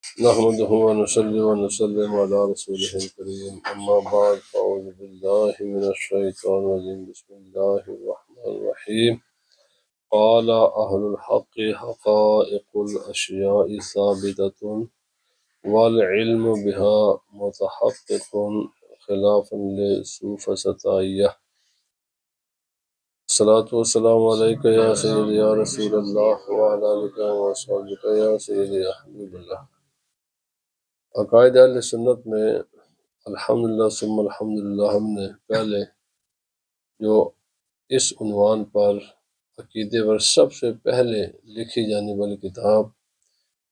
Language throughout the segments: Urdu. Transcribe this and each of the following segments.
نحمده ونصلي ونسلم على رسوله الكريم أما بعد فأعوذ بالله من الشيطان الرجيم بسم الله الرحمن الرحيم قال أهل الحق حقائق الأشياء ثابتة والعلم بها متحقق خلافا للسوفسطائية الصلاة والسلام عليك يا سيدي يا رسول الله وعلى آلك وصحبك يا سيدي يا حبيب الله۔ عقائد اہل سنت میں الحمدللہ ثم الحمدللہ ہم نے پہلے جو اس عنوان پر عقیدے پر سب سے پہلے لکھی جانے والی کتاب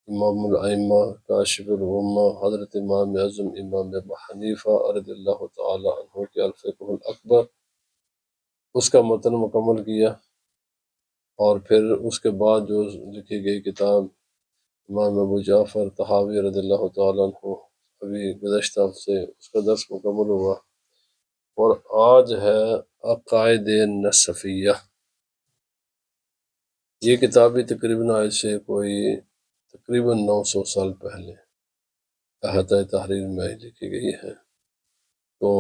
امام الائمہ کاشف الغمہ حضرت امام اعظم امام ابو حنیفہ رضی اللہ تعالی عنہ کے الفقہ الاکبر اس کا متن مکمل کیا، اور پھر اس کے بعد جو لکھی گئی کتاب امام ابو جعفر طحاوی رضی اللہ تعالی عنہ، ابھی گزشتہ سے اس کا درس مکمل ہوا، اور آج ہے عقائد نصفیہ۔ یہ کتاب بھی تقریباً آج سے کوئی تقریباً 900 سال پہلے احاطہ تحریر میں لکھی گئی ہے، تو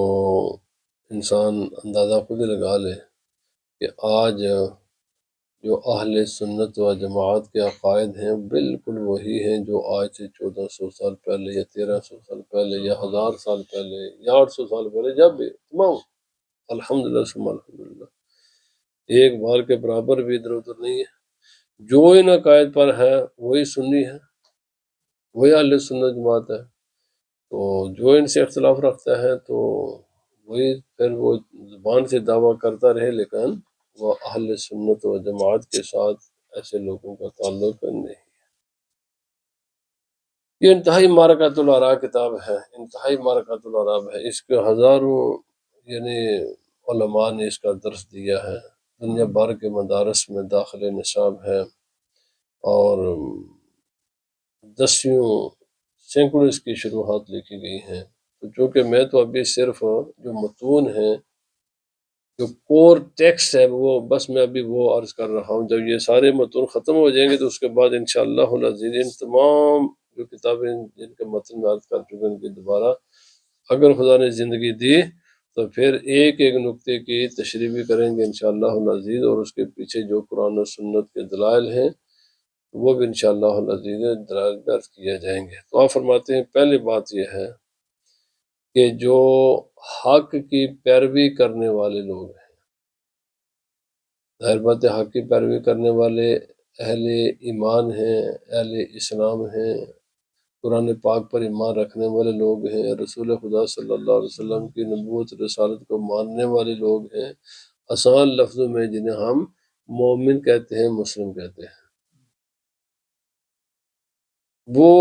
انسان اندازہ خود ہی لگا لے کہ آج جو اہل سنت و جماعت کے عقائد ہیں بالکل وہی ہیں جو آج سے 1400 سال پہلے یا 1300 سال پہلے یا 1000 سال پہلے یا 800 سال پہلے جب بھی تمام الحمدللہ ثم الحمدللہ ایک بار کے برابر بھی ادھر ادھر نہیں ہے۔ جو ان عقائد پر ہے وہی سنی ہے، وہی اہل سنت جماعت ہے، تو جو ان سے اختلاف رکھتا ہے تو وہی پھر وہ زبان سے دعویٰ کرتا رہے لیکن وہ اہل سنت و جماعت کے ساتھ ایسے لوگوں کا تعلق نہیں۔ یہ انتہائی معرکۃ الآراء کتاب ہے، انتہائی معرکۃ الآراء ہے، اس کے ہزاروں یعنی علماء نے اس کا درس دیا ہے، دنیا بھر کے مدارس میں داخل نصاب ہے، اور دسیوں سینکڑوں اس کی شروحات لکھی گئی ہیں۔ تو چونکہ میں تو ابھی صرف جو متون ہیں، جو کور ٹیکسٹ ہے، وہ بس میں ابھی وہ عرض کر رہا ہوں، جب یہ سارے متون ختم ہو جائیں گے تو اس کے بعد انشاءاللہ العزیز ان تمام جو کتابیں جن کے متن میں عرض کر چکے ہیں ان کی دوبارہ اگر خدا نے زندگی دی تو پھر ایک ایک نقطے کی تشریح بھی کریں گے انشاءاللہ العزیز، اور اس کے پیچھے جو قرآن و سنت کے دلائل ہیں وہ بھی انشاءاللہ العزیز دلائل درج کیے جائیں گے۔ تو آپ فرماتے ہیں پہلی بات یہ ہے کہ جو حق کی پیروی کرنے والے لوگ ہیں، ظاہر بات ہے حق کی پیروی کرنے والے اہل ایمان ہیں، اہل اسلام ہیں، قرآن پاک پر ایمان رکھنے والے لوگ ہیں، رسول خدا صلی اللہ علیہ وسلم کی نبوت رسالت کو ماننے والے لوگ ہیں، آسان لفظوں میں جنہیں ہم مومن کہتے ہیں، مسلم کہتے ہیں۔ وہ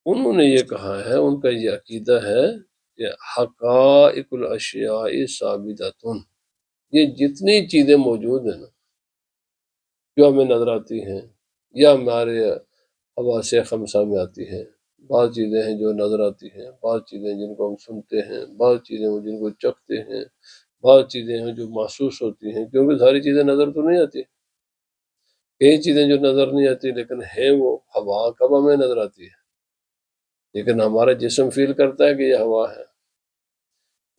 انہوں نے یہ کہا ہے، ان کا یہ عقیدہ ہے کہ حقائق الاشیاء ثابتۃ، یہ جتنی چیزیں موجود ہیں نا جو ہمیں نظر آتی ہیں یا ہمارے حواس خمسہ میں آتی ہیں، بعض چیزیں ہیں جو نظر آتی ہیں، بعض چیزیں جن کو ہم سنتے ہیں، بعض چیزیں ہیں جن کو چکھتے ہیں، بعض چیزیں ہیں جو محسوس ہوتی ہیں، کیونکہ ساری چیزیں نظر تو نہیں آتی، کئی چیزیں جو نظر نہیں آتی لیکن ہیں وہ ہوا کب ہمیں نظر آتی ہے، لیکن ہمارا جسم فیل کرتا ہے کہ یہ ہوا ہے۔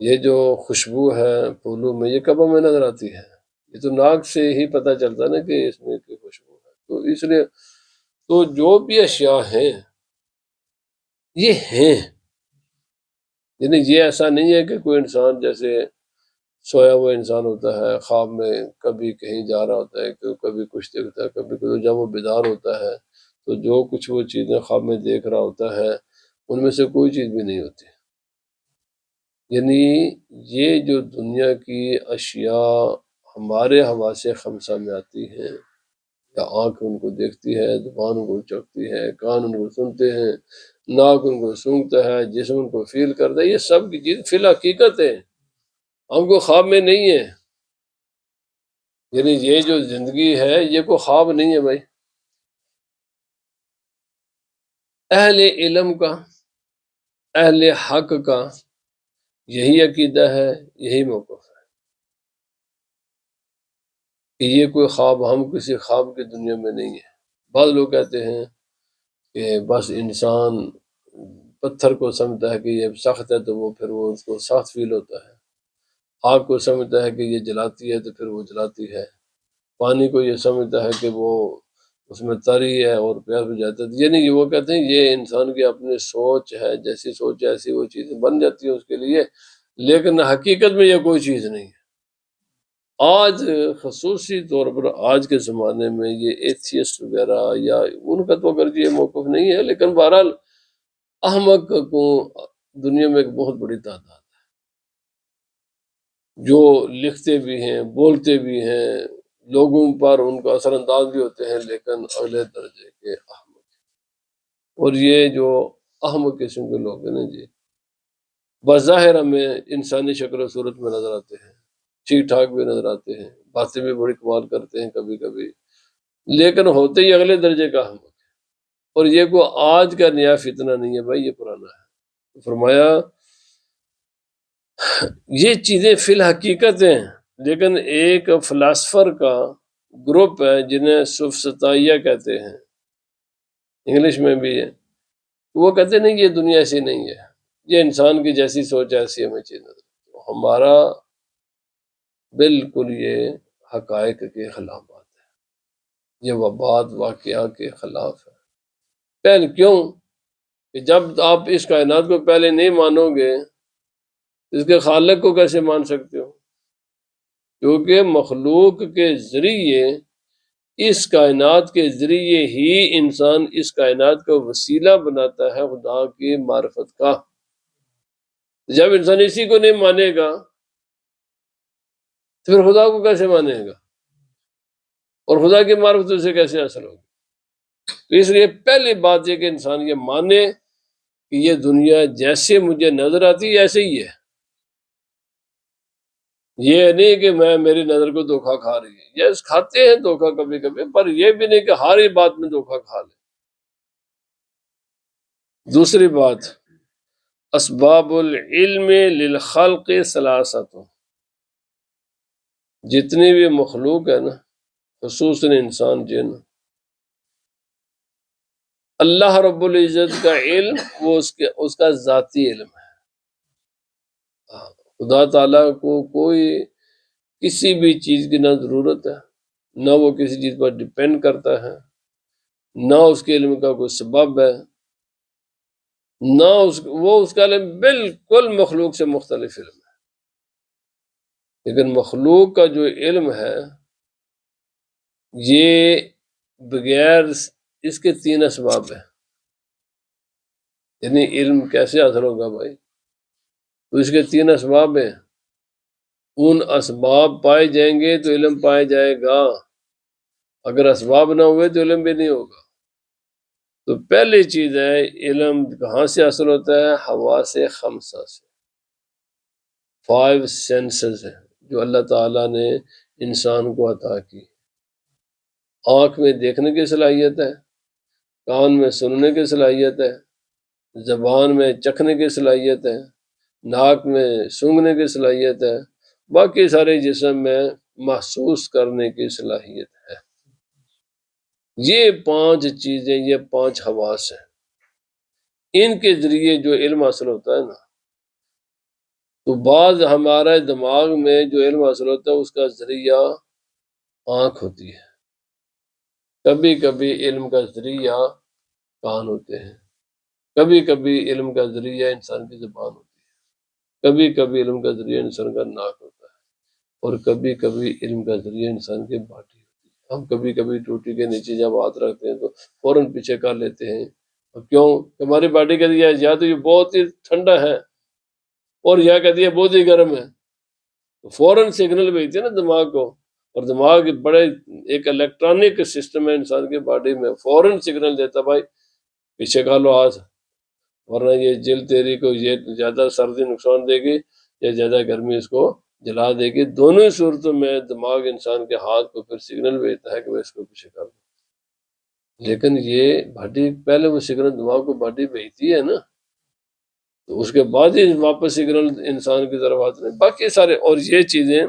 یہ جو خوشبو ہے پھولوں میں یہ کب ہمیں نظر آتی ہے، یہ تو ناک سے ہی پتہ چلتا ہے نا کہ اس میں کوئی خوشبو ہے۔ تو اس لیے تو جو بھی اشیاء ہیں یہ ہیں، یعنی یہ ایسا نہیں ہے کہ کوئی انسان جیسے سویا ہوا انسان ہوتا ہے، خواب میں کبھی کہیں جا رہا ہوتا ہے، کبھی کچھ دیکھتا ہے، کبھی کبھی جب وہ بیدار ہوتا ہے تو جو کچھ وہ چیزیں خواب میں دیکھ رہا ہوتا ہے ان میں سے کوئی چیز بھی نہیں ہوتی۔ یعنی یہ جو دنیا کی اشیاء ہمارے حواس خمسہ میں آتی ہیں، یا آنکھ ان کو دیکھتی ہے، زبان ان کو چکھتی ہے، کان ان کو سنتے ہیں، ناک ان کو سونگھتا ہے، جسم ان کو فیل کرتا ہے، یہ سب کی چیز فی الحقیقت ہے، ہم کو خواب میں نہیں ہے۔ یعنی یہ جو زندگی ہے یہ کوئی خواب نہیں ہے بھائی۔ اہل علم کا، اہل حق کا یہی عقیدہ ہے، یہی موقف ہے کہ یہ کوئی خواب، ہم کسی خواب کی دنیا میں نہیں ہے۔ بعض لوگ کہتے ہیں کہ بس انسان پتھر کو سمجھتا ہے کہ یہ سخت ہے تو وہ پھر وہ اس کو سخت فیل ہوتا ہے، آگ کو سمجھتا ہے کہ یہ جلاتی ہے تو پھر وہ جلاتی ہے، پانی کو یہ سمجھتا ہے کہ وہ اس میں تری ہے اور پیاس بھی جاتا ہے، یہ نہیں، وہ کہتے ہیں یہ انسان کی اپنی سوچ ہے، جیسی سوچ ہے ایسی وہ چیزیں بن جاتی ہیں اس کے لیے، لیکن حقیقت میں یہ کوئی چیز نہیں ہے۔ آج خصوصی طور پر آج کے زمانے میں یہ ایتھیسٹ وغیرہ یا ان کا تو اگر یہ موقف نہیں ہے، لیکن بہرحال احمق کو دنیا میں ایک بہت بڑی تعداد ہے جو لکھتے بھی ہیں، بولتے بھی ہیں، لوگوں پر ان کا اثر انداز بھی ہوتے ہیں، لیکن اگلے درجے کے احمق۔ اور یہ جو احمق قسم کے لوگ ہیں نا جی، بظاہر ہمیں انسانی شکل و صورت میں نظر آتے ہیں، ٹھیک ٹھاک بھی نظر آتے ہیں، باتیں بھی بڑی کمال کرتے ہیں کبھی کبھی، لیکن ہوتے ہی اگلے درجے کا احمق ہے۔ اور یہ کوئی آج کا نیا فتنہ نہیں ہے بھائی، یہ پرانا ہے۔ فرمایا یہ چیزیں فی الحقیقت ہیں، لیکن ایک فلاسفر کا گروپ ہے جنہیں سفسطائیہ کہتے ہیں، انگلش میں بھی ہے، وہ کہتے نہیں یہ دنیا ایسی نہیں ہے، یہ انسان کی جیسی سوچ ہے ایسی ہمیں چیز نظر آتی ہے۔ ہمارا بالکل یہ حقائق کے خلاف بات ہے، یہ وبات واقعہ کے خلاف ہے۔ پہلے کیوں کہ جب آپ اس کائنات کو پہلے نہیں مانو گے، اس کے خالق کو کیسے مان سکتے ہو؟ کیونکہ مخلوق کے ذریعے، اس کائنات کے ذریعے ہی انسان اس کائنات کا وسیلہ بناتا ہے خدا کی معرفت کا۔ جب انسان اسی کو نہیں مانے گا تو پھر خدا کو کیسے مانے گا، اور خدا کی معرفت اسے کیسے حاصل ہوگی؟ تو اس لیے پہلی بات یہ کہ انسان یہ مانے کہ یہ دنیا جیسے مجھے نظر آتی ہے ایسے ہی ہے، یہ نہیں کہ میری نظر کو دھوکہ کھا رہی ہے، یہ کھاتے ہیں دھوکہ کبھی کبھی، پر یہ بھی نہیں کہ ہر ایک بات میں دھوکہ کھا لے۔ دوسری بات، اسباب العلم للخلق ثلاثۃ، جتنی بھی مخلوق ہے نا، خصوصاً انسان جن، اللہ رب العزت کا علم وہ اس کا ذاتی علم ہے۔ خدا تعالیٰ کو کوئی کسی بھی چیز کی نہ ضرورت ہے، نہ وہ کسی چیز پر ڈپینڈ کرتا ہے، نہ اس کے علم کا کوئی سبب ہے، نہ اس کا علم بالکل مخلوق سے مختلف علم ہے۔ لیکن مخلوق کا جو علم ہے یہ بغیر اس کے تین اسباب ہیں، یعنی علم کیسے حاصل ہوگا بھائی؟ تو اس کے تین اسباب ہیں، ان اسباب پائے جائیں گے تو علم پائے جائے گا، اگر اسباب نہ ہوئے تو علم بھی نہیں ہوگا۔ تو پہلی چیز ہے علم کہاں سے حاصل ہوتا ہے؟ حواس خمسہ سے، 5 سینسز ہیں جو اللہ تعالیٰ نے انسان کو عطا کی۔ آنکھ میں دیکھنے کی صلاحیت ہے، کان میں سننے کی صلاحیت ہے، زبان میں چکھنے کی صلاحیت ہے، ناک میں سونگھنے کی صلاحیت ہے، باقی سارے جسم میں محسوس کرنے کی صلاحیت ہے۔ یہ 5 چیزیں، یہ 5 حواس ہیں، ان کے ذریعے جو علم حاصل ہوتا ہے نا، تو بعض ہمارے دماغ میں جو علم حاصل ہوتا ہے اس کا ذریعہ آنکھ ہوتی ہے، کبھی کبھی علم کا ذریعہ کان ہوتے ہیں، کبھی کبھی علم کا ذریعہ انسان کی زبان ہوتی ہے، کبھی کبھی علم کا ذریعہ انسان کا ناک ہوتا ہے، اور کبھی کبھی علم کا ذریعہ انسان کی باڈی ہوتی ہے۔ ہم کبھی کبھی ٹوٹی کے نیچے جب ہاتھ رکھتے ہیں تو فوراً پیچھے کر لیتے ہیں، اور کیوں؟ ہماری باڈی کا ذریعہ یا تو یہ بہت ہی ٹھنڈا ہے اور یا کہتی ہے بہت ہی گرم ہے، تو فوراً سگنل بھیجتے ہیں نا دماغ کو، اور دماغ بڑے ایک الیکٹرانک سسٹم ہے انسان کی باڈی میں، فوراً سگنل دیتا بھائی پیچھے کر لو ہاتھ، ورنہ یہ جلد تیری کو یہ زیادہ سردی نقصان دے گی یا زیادہ گرمی اس کو جلا دے گی۔ دونوں ہی صورتوں میں دماغ انسان کے ہاتھ کو پھر سگنل بھیجتا ہے کہ وہ اس کو پیچھے کر دو، لیکن یہ باڈی پہلے وہ سگنل دماغ کو باڈی بھیجتی ہے نا، تو اس کے بعد ہی واپس سگنل انسان کی طرف آتے ہیں۔ باقی سارے اور یہ چیزیں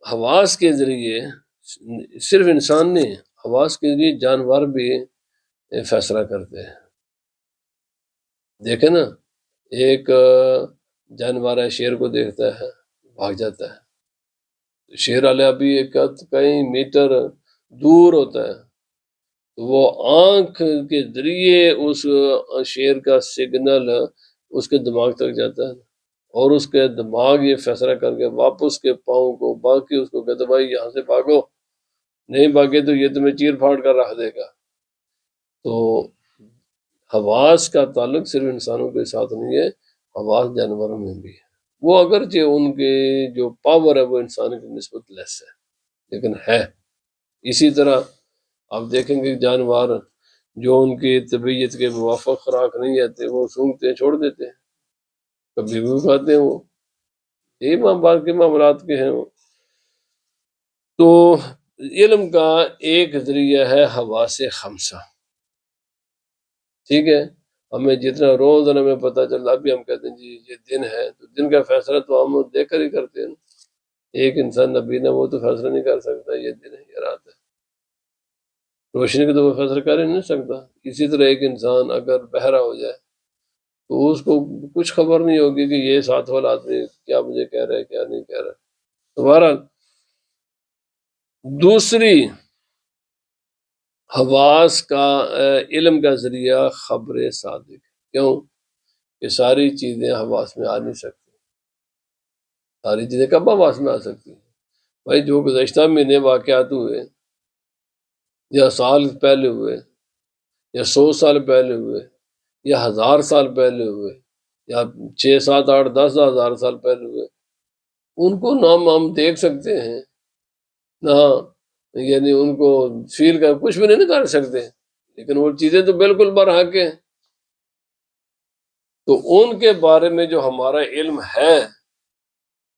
حواس کے ذریعے صرف انسان نہیں، حواس کے ذریعے جانور بھی فیصلہ کرتے ہیں. دیکھیں نا، ایک جانور ہے، شیر کو دیکھتا ہے، بھاگ جاتا ہے. شیر والے ابھی کئی میٹر دور ہوتا ہے، تو وہ آنکھ کے ذریعے اس شیر کا سگنل اس کے دماغ تک جاتا ہے، اور اس کے دماغ یہ فیصلہ کر کے واپس کے پاؤں کو باقی اس کو کہتے بھائی یہاں سے بھاگو، نہیں بھاگے تو یہ تمہیں چیر پھاڑ کر رکھ دے گا. تو حواس کا تعلق صرف انسانوں کے ساتھ نہیں ہے، حواس جانوروں میں بھی ہے. وہ اگرچہ ان کے جو پاور ہے وہ انسان کی نسبت لیس ہے، لیکن ہے. اسی طرح آپ دیکھیں گے جانور جو ان کی طبیعت کے موافق خوراک نہیں آتے وہ سونگتے ہیں، چھوڑ دیتے ہیں، کبھی بھی کھاتے ہیں. وہ یہی ماں باپ کے معاملات کے ہیں. وہ تو علم کا ایک ذریعہ ہے حواس خمسہ. ٹھیک ہے، ہمیں جتنا روز ہمیں پتہ چلا، ابھی ہم کہتے ہیں جی یہ دن ہے، تو دن کا فیصلہ تو ہم دیکھ کر ہی کرتے ہیں. ایک انسان نبی نے وہ تو فیصلہ نہیں کر سکتا یہ دن ہے یہ رات ہے، روشنی کا تو وہ فیصلہ کر ہی نہیں سکتا. اسی طرح ایک انسان اگر بہرا ہو جائے تو اس کو کچھ خبر نہیں ہوگی کہ یہ ساتھ والا آدمی کیا مجھے کہہ رہا ہے کیا نہیں کہہ رہا ہے. تو بہرحال دوسری حواس کا علم کا ذریعہ خبر صادق. کیوں کہ ساری چیزیں حواس میں آ نہیں سکتی. ساری چیزیں کب حواس میں آ سکتی ہیں؟ بھائی جو گزشتہ مہینے واقعات ہوئے، یا سال پہلے ہوئے، یا 100 سال پہلے ہوئے، یا 1000 سال پہلے ہوئے، یا 6 7 8 10 ہزار سال پہلے ہوئے، ان کو نہ ہم دیکھ سکتے ہیں، نہ یعنی ان کو فیل کر کچھ بھی نہیں کر سکتے، لیکن وہ چیزیں تو بالکل برحق ہیں. تو ان کے بارے میں جو ہمارا علم ہے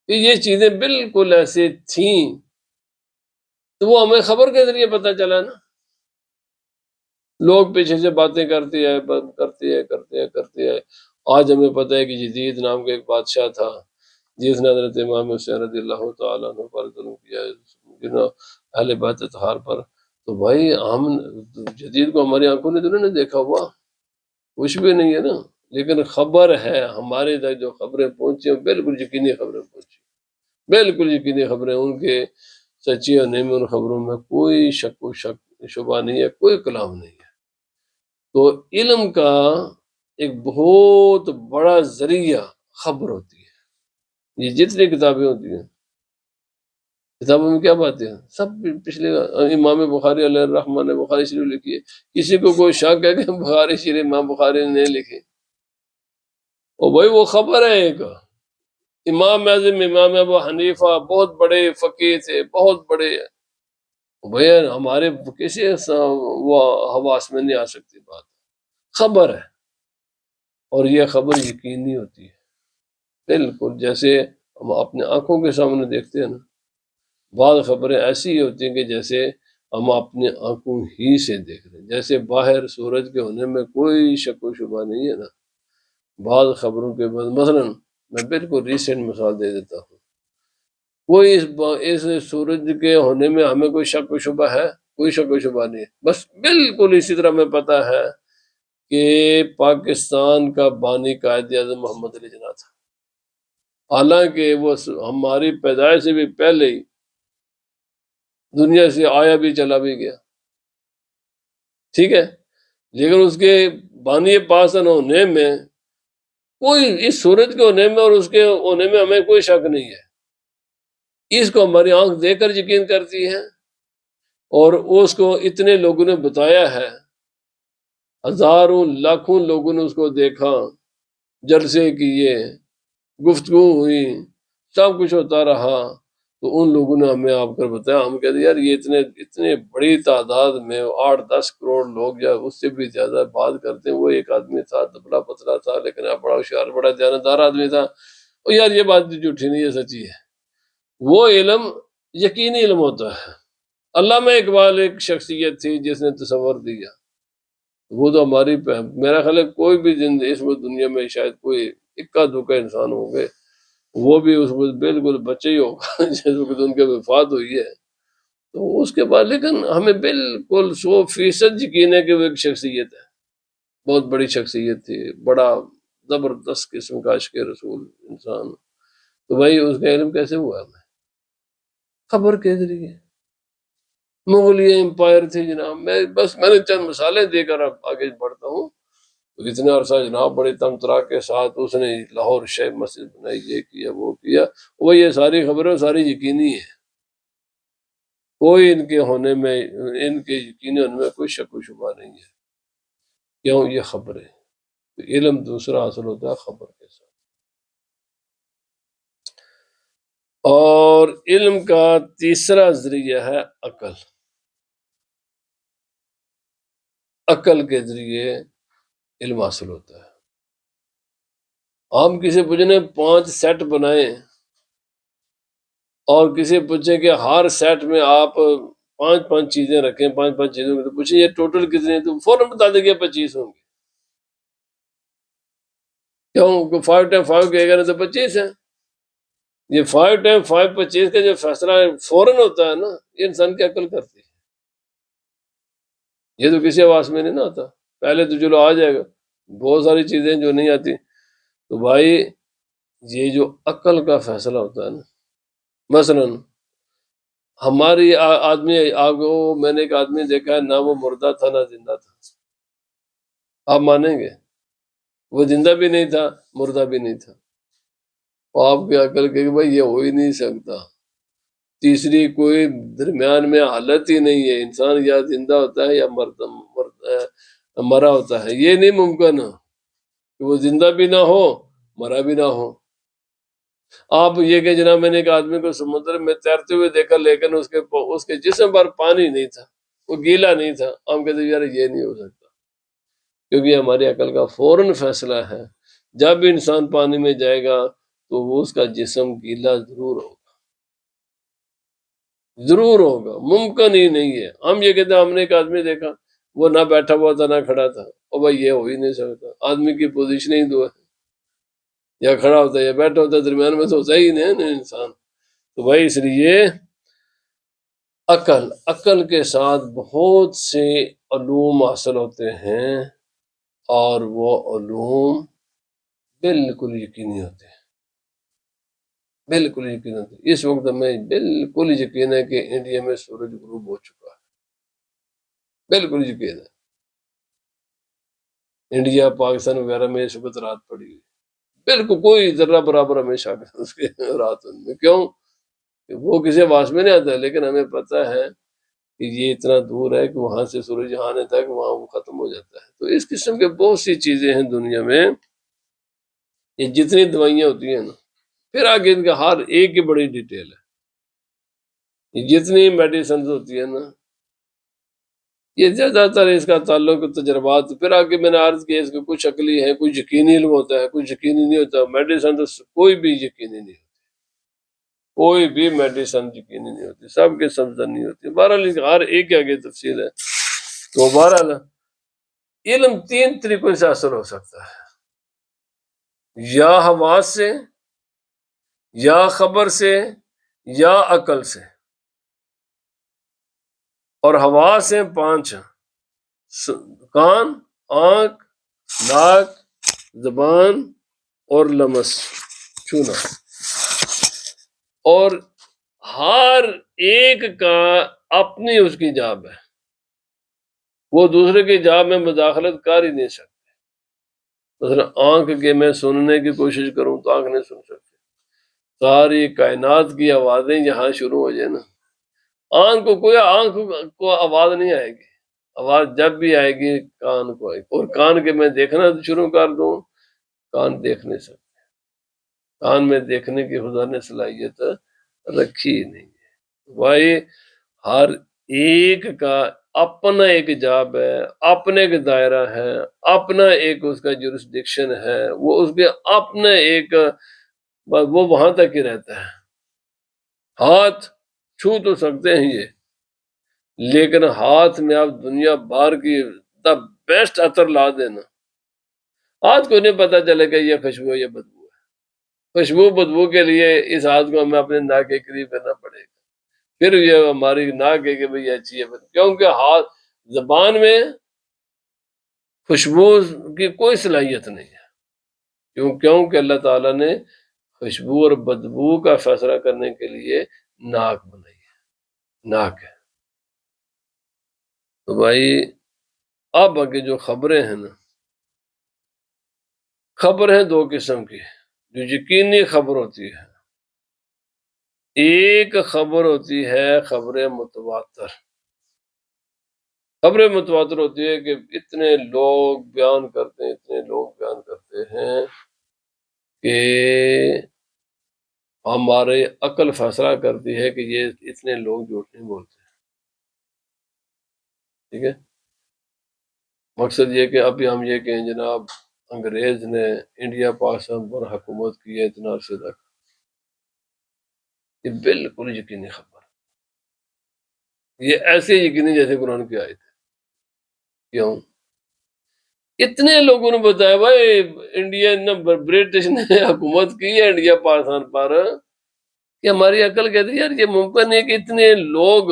کہ یہ چیزیں بالکل ایسے تھیں، تو وہ ہمیں خبر کے ذریعے پتہ چلا نا. لوگ پیچھے سے باتیں کرتے ہیں. آج ہمیں پتہ ہے کہ یزید نام کا ایک بادشاہ تھا جس نے حضرت امام حسین رضی اللہ تعالیٰ عنہ پر ظلم کیا ہے، اہل بیت اطہار پر. تو بھائی ہم جدید کو ہماری آنکھوں نے تو نہیں دیکھا ہوا، کچھ بھی نہیں ہے نا، لیکن خبر ہے ہمارے تک جو خبریں پہنچی ہیں بالکل یقینی خبریں پہنچی، بالکل یقینی خبریں. ان کے سچی ہونے میں ان خبروں میں کوئی شک و شبہ نہیں ہے، کوئی کلام نہیں ہے. تو علم کا ایک بہت بڑا ذریعہ خبر ہوتی ہے. یہ جتنی کتابیں ہوتی ہیں، کتابوں میں کیا باتیں ہیں، سب پچھلے امام بخاری علیہ الرحمہ نے بخاری شریف لکھی ہے. کسی کو کوئی شک ہے کہ بخاری شریف امام بخاری نے نہیں لکھی، اور بھائی وہ خبر ہے. ایک امام اعظم امام ابو حنیفہ بہت بڑے فقیہ تھے، بہت بڑے. بھائی ہمارے کسی وہ حواس میں نہیں آ سکتی بات، خبر ہے، اور یہ خبر یقینی ہوتی ہے. بالکل جیسے ہم اپنے آنکھوں کے سامنے دیکھتے ہیں نا، بعض خبریں ایسی ہوتی ہیں کہ جیسے ہم اپنے آنکھوں ہی سے دیکھ رہے ہیں، جیسے باہر سورج کے ہونے میں کوئی شک و شبہ نہیں ہے نا. بعض خبروں کے بعد مثلا میں بالکل ریسنٹ مثال دے دیتا ہوں، کوئی اس سورج کے ہونے میں ہمیں کوئی شک و شبہ ہے؟ کوئی شک و شبہ نہیں ہے. بس بالکل اسی طرح ہمیں پتہ ہے کہ پاکستان کا بانی قائد اعظم محمد علی جناح تھا، حالانکہ وہ ہماری پیدائش سے بھی پہلے ہی دنیا سے آیا بھی چلا بھی گیا. ٹھیک ہے، لیکن اس کے بانی پاسن ہونے میں کوئی، اس سورج کے ہونے میں اور اس کے ہونے میں ہمیں کوئی شک نہیں ہے. اس کو ہماری آنکھ دیکھ کر یقین کرتی ہے، اور اس کو اتنے لوگوں نے بتایا ہے، ہزاروں لاکھوں لوگوں نے اس کو دیکھا، جلسے کیے، گفتگو ہوئی، سب کچھ ہوتا رہا. تو ان لوگوں نے ہمیں آپ کر بتایا. ہم کہتے ہیں یار یہ اتنے بڑی تعداد میں 8 10 کروڑ لوگ یا اس سے بھی زیادہ بات کرتے ہیں. وہ ایک آدمی تھا، دبلا پتلا تھا، لیکن بڑا ہوشیار، بڑا دیانتدار آدمی تھا. اور یار یہ بات جھوٹی نہیں ہے، سچی ہے. وہ علم یقینی علم ہوتا ہے. علامہ اقبال ایک شخصیت تھی جس نے تصور دیا. وہ تو ہماری میرا خیال ہے کوئی بھی اس دنیا میں شاید کوئی اکا دکا انسان ہوں گے، وہ بھی اس وقت بالکل بچے ہی ہوگا جس وقت ان کے وفات ہوئی ہے. تو اس کے بعد لیکن ہمیں بالکل 100% یقین ہے کہ وہ ایک شخصیت ہے، بہت بڑی شخصیت تھی، بڑا زبردست قسم کا عاشق رسول انسان. تو بھائی اس کا علم کیسے ہوا ہمیں؟ خبر کے ذریعے. مغلیہ امپائر تھی جناب. میں نے چند مثالیں دے کر اب آگے بڑھتا ہوں. تو اتنا عرصہ جناب بڑے تمطرا کے ساتھ اس نے لاہور شیخ مسجد بنائی، یہ کیا وہ کیا. وہ یہ ساری خبریں ساری یقینی ہیں، کوئی ان کے ہونے میں، ان کے یقینی ہونے میں کوئی شک و شبہ نہیں ہے. کیوں؟ یہ خبریں. علم دوسرا حاصل ہوتا ہے خبر کے ساتھ. اور علم کا تیسرا ذریعہ ہے عقل. عقل کے ذریعے علم حاصل ہوتا ہے. ہم کسی پوچھنے 5 سیٹ بنائیں اور کسی پوچھے کہ ہر سیٹ میں آپ 5 چیزیں رکھیں، 5 چیزوں میں، تو پوچھیں یہ ٹوٹل کتنے ہیں، تو فوراً بتا دیں گے 25 ہوں گے. کیوں؟ 5 × 5 کہے گا نا تو 25 ہیں. یہ 5 × 5 25 کا جو فیصلہ فوراً ہوتا ہے نا، یہ انسان کی عقل کرتی ہے. یہ تو کسی آواز میں نہیں نا ہوتا. پہلے تو چلو آ جائے گا، بہت ساری چیزیں جو نہیں آتی. تو بھائی یہ جو عقل کا فیصلہ ہوتا ہے نا، مثلا ہماری آدمی میں نے ایک آدمی دیکھا ہے، نہ وہ مردہ تھا نہ زندہ تھا. آپ مانیں گے؟ وہ زندہ بھی نہیں تھا، مردہ بھی نہیں تھا. آپ کی عقل کہ بھائی یہ ہو ہی نہیں سکتا. تیسری کوئی درمیان میں حالت ہی نہیں ہے، انسان یا زندہ ہوتا ہے یا مرا ہوتا ہے. یہ نہیں ممکن کہ وہ زندہ بھی نہ ہو مرا بھی نہ ہو. آپ یہ کہ جناب میں نے ایک آدمی کو سمندر میں تیرتے ہوئے دیکھا، لیکن اس کے جسم پر پانی نہیں تھا، وہ گیلا نہیں تھا. ہم کہتے یار یہ نہیں ہو سکتا، کیونکہ ہماری عقل کا فوراً فیصلہ ہے جب انسان پانی میں جائے گا تو وہ اس کا جسم گیلا ضرور ہوگا، ضرور ہوگا. ممکن ہی نہیں ہے. ہم یہ کہتے ہیں ہم نے ایک آدمی دیکھا، وہ نہ بیٹھا ہوا تھا نہ کھڑا تھا. اور بھائی یہ ہو ہی نہیں سکتا. آدمی کی پوزیشن ہی دو ہے، یا کھڑا ہوتا ہے یا بیٹھا ہوتا ہے، درمیان میں تو ہوتا ہی نہیں ہے انسان. تو بھائی اس لیے عقل کے ساتھ بہت سے علوم حاصل ہوتے ہیں، اور وہ علوم بالکل یقینی ہوتے ہیں، بالکل یقین ہوتے ہیں. اس وقت ہمیں بالکل یقین ہے کہ انڈیا میں سورج غروب ہو چکا ہے، بالکل یقین ہے. انڈیا پاکستان وغیرہ میں اس وقت رات پڑی ہوئی، بالکل کوئی ذرہ برابر ہمیں شک ہے اس کے رات میں. کیوں؟ کہ وہ کسی آواز میں نہیں آتا ہے، لیکن ہمیں پتہ ہے کہ یہ اتنا دور ہے کہ وہاں سے سورج یہاں آنے تک وہاں وہ ختم ہو جاتا ہے. تو اس قسم کے بہت سی چیزیں ہیں دنیا میں. یہ جتنی دوائیاں ہوتی ہیں نا، پھر آگے ان کا ہر ایک کی بڑی ڈیٹیل ہے. یہ جتنی میڈیسنز ہوتی ہیں نا، یہ زیادہ تر اس کا تعلق تجربات. پھر آگے میں نے عرض کیا اس کے کچھ عقلی ہے، کچھ یقینی علم ہوتا ہے، کچھ یقینی نہیں ہوتا. میڈیسن تو کوئی بھی یقینی نہیں ہوتی، کوئی بھی میڈیسن یقینی نہیں ہوتی، سب کے سب نہیں ہوتی. بہرحال ہر ایک کے آگے تفصیل ہے. تو بہرحال علم 3 طریقوں سے حاصل ہو سکتا ہے: یا حواس سے، یا خبر سے، یا عقل سے. اور حواس ہیں 5: کان، آنکھ، ناک، زبان اور لمس، چھونا. اور ہر ایک کا اپنی اس کی جاب ہے، وہ دوسرے کی جاب میں مداخلت کر ہی نہیں سکتے. مثلا آنکھ کے میں سننے کی کوشش کروں تو آنکھ نہیں سن سکتی. ساری کائنات کی آوازیں یہاں شروع ہو جائے نا، آنکھ کو آواز نہیں آئے گی. آواز جب بھی آئے گی کان کو آئے گی. اور کان کے میں دیکھنا شروع کر دوں، کان دیکھ نہیں سکتے. کان میں دیکھنے کی خدا نے صلاحیت رکھی ہی نہیں ہے. بھائی ہر ایک کا اپنا ایک جاب ہے، اپنا ایک دائرہ ہے، اپنا ایک اس کا جورسڈکشن ہے. وہ اس کے اپنا ایک، وہ وہاں تک ہی رہتا ہے. ہاتھ چھو تو سکتے ہیں یہ، لیکن ہاتھ میں آپ دنیا بھر کی دا بیسٹ عطر لا دینا، ہاتھ کو نہیں پتا چلے گا یہ خوشبو ہے یہ بدبو ہے. خوشبو بدبو کے لیے اس ہاتھ کو ہمیں اپنے ناک کے قریب کرنا پڑے گا. پھر یہ ہماری ناک ہے کہ بھئی اچھی ہے، کیونکہ ہاتھ زبان میں خوشبو کی کوئی صلاحیت نہیں ہے، کیونکہ اللہ تعالیٰ نے خوشبو اور بدبو کا فیصلہ کرنے کے لیے ناک بنائی ہے، ناک ہے۔ تو بھائی اب آگے جو خبریں ہیں نا، خبر ہیں دو قسم کی، جو یقینی خبر ہوتی ہے، ایک خبر ہوتی ہے خبر متواتر۔ خبر متواتر ہوتی ہے کہ اتنے لوگ بیان کرتے ہیں، اتنے لوگ بیان کرتے ہیں کہ ہمارے عقل فیصلہ کرتی ہے کہ یہ اتنے لوگ جھوٹ نہیں بولتے، ٹھیک ہے۔ مقصد یہ کہ ابھی ہم یہ کہیں جناب انگریز نے انڈیا پاکستان پر حکومت کی ہے اتنا عرصے تک، یہ بالکل یقینی خبر، یہ ایسے یقینی جیسے قرآن کی آیت ہے۔ کیوں؟ اتنے لوگوں نے بتایا بھائی انڈیا نے برٹش نے حکومت کی ہے انڈیا پاکستان پر، کہ ہماری عقل کہتی ہے یار یہ ممکن ہے کہ اتنے لوگ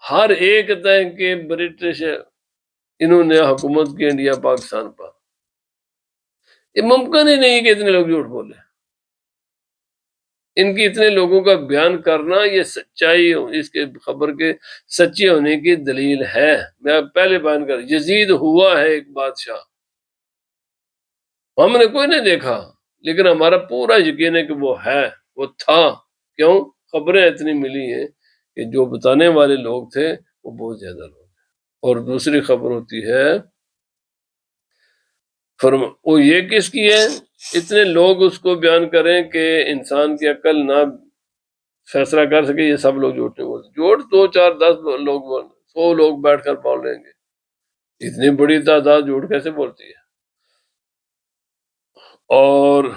ہر ایک طرح کے برٹش انہوں نے حکومت کی انڈیا پاکستان پر، یہ ممکن ہی نہیں کہ اتنے لوگ جھوٹ بولے۔ ان کی اتنے لوگوں کا بیان کرنا یہ سچائی اس کے خبر کے سچے ہونے کی دلیل ہے۔ میں پہلے بیان کر، یزید ہوا ہے ایک بادشاہ، ہم نے کوئی نہیں دیکھا لیکن ہمارا پورا یقین ہے کہ وہ ہے، وہ تھا۔ کیوں؟ خبریں اتنی ملی ہیں کہ جو بتانے والے لوگ تھے وہ بہت زیادہ لوگ ہیں۔ اور دوسری خبر ہوتی ہے وہ یہ کس کی ہے؟ اتنے لوگ اس کو بیان کریں کہ انسان کی عقل نہ فیصلہ کر سکے، یہ سب لوگ جھوٹ نہیں بولتے۔ جھوٹ 2 4 10 لوگ بول، 100 لوگ بیٹھ کر بول لیں گے، اتنی بڑی تعداد جھوٹ کیسے بولتی ہے؟ اور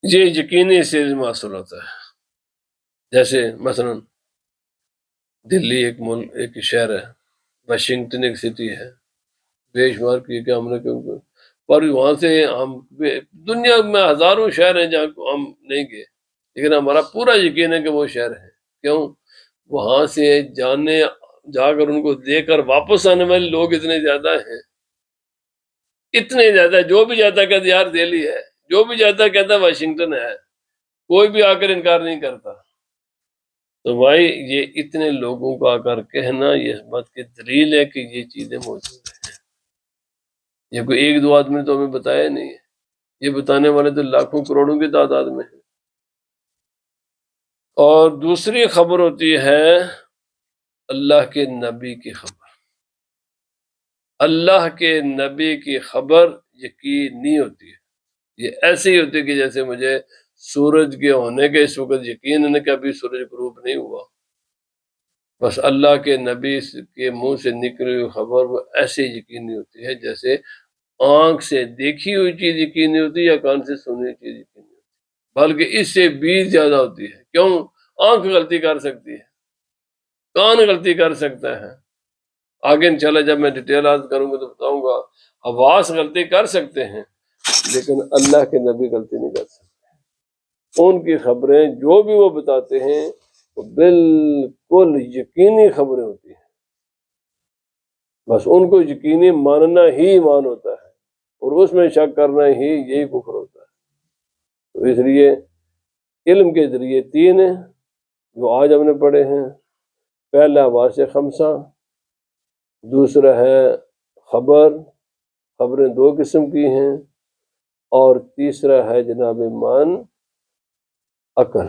یہ یقینی سے حاصل ہوتا ہے۔ جیسے مثلا دلی ایک شہر ہے، واشنگٹن ایک سٹی ہے، بے شمار کی کہ ہم نے پر وہاں سے ہم دنیا میں ہزاروں شہر ہیں جہاں کو ہم نہیں گئے، لیکن ہمارا پورا یقین ہے کہ وہ شہر ہے۔ کیوں؟ وہاں سے جا کر ان کو دیکھ کر واپس آنے والے لوگ اتنے زیادہ ہیں، اتنے زیادہ، جو بھی جاتا کہتا یار دہلی ہے، جو بھی جاتا کہتا واشنگٹن ہے، کوئی بھی آ کر انکار نہیں کرتا۔ تو بھائی یہ اتنے لوگوں کا آ کر کہنا یہ اس بات کی دلیل ہے کہ یہ چیزیں موجود ہیں۔ یہ کوئی 1 2 آدمی نے تو ہمیں بتایا نہیں ہے، یہ بتانے والے تو لاکھوں کروڑوں کی تعداد میں ہیں۔ اور دوسری خبر ہوتی ہے اللہ کے نبی کی خبر۔ اللہ کے نبی کی خبر یقینی ہوتی ہے، یہ ایسی ہی ہوتی ہے کہ جیسے مجھے سورج کے ہونے کے اس وقت یقین ہے کہ ابھی سورج غروب نہیں ہوا، بس اللہ کے نبی کے منہ سے نکلی ہوئی خبر وہ ایسے یقینی ہوتی ہے جیسے آنکھ سے دیکھی ہوئی چیز یقینی ہوتی ہے یا کان سے سنی ہوئی چیز یقینی ہوتی ہے، بلکہ اس سے بھی زیادہ ہوتی ہے۔ کیوں؟ آنکھ غلطی کر سکتی ہے، کان غلطی کر سکتا ہے، آگے انشاءاللہ جب میں ڈیٹیل کروں گا تو بتاؤں گا، حواس غلطی کر سکتے ہیں لیکن اللہ کے نبی غلطی نہیں کر سکتے۔ ان کی خبریں جو بھی وہ بتاتے ہیں وہ بالکل یقینی خبریں ہوتی ہیں، بس ان کو یقینی ماننا ہی ایمان ہوتا ہے، اور اس میں شک کرنا ہی یہی کفر ہوتا ہے۔ تو اس لیے علم کے ذریعے 3 ہیں جو آج ہم نے پڑھے ہیں۔ پہلا حواس 5، دوسرا ہے خبریں 2 قسم کی ہیں، اور تیسرا ہے جناب ایمان عقل۔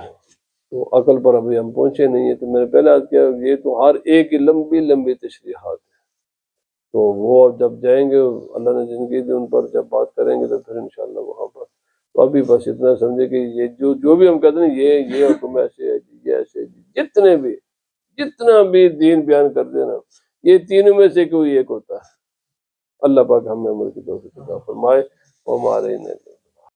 تو عقل پر ابھی ہم پہنچے نہیں ہیں، تو میں نے پہلے عرض کیا یہ تو ہر ایک کی لمبی لمبی تشریحات ہیں، تو وہ جب جائیں گے اللہ نے زندگی دی ان پر جب بات کریں گے تو پھر انشاءاللہ وہاں پر۔ تو ابھی بس اتنا سمجھے کہ یہ جو بھی ہم کہتے ہیں یہ حکم ایسے ہے جی، یہ ایسے ہے جی، جتنا بھی دین بیان کرتے ہیں نا، یہ تینوں میں سے کوئی ایک ہوتا ہے۔ اللہ پاک ہمیں عمل کی توفیق عطا فرمائے، اور ہمارے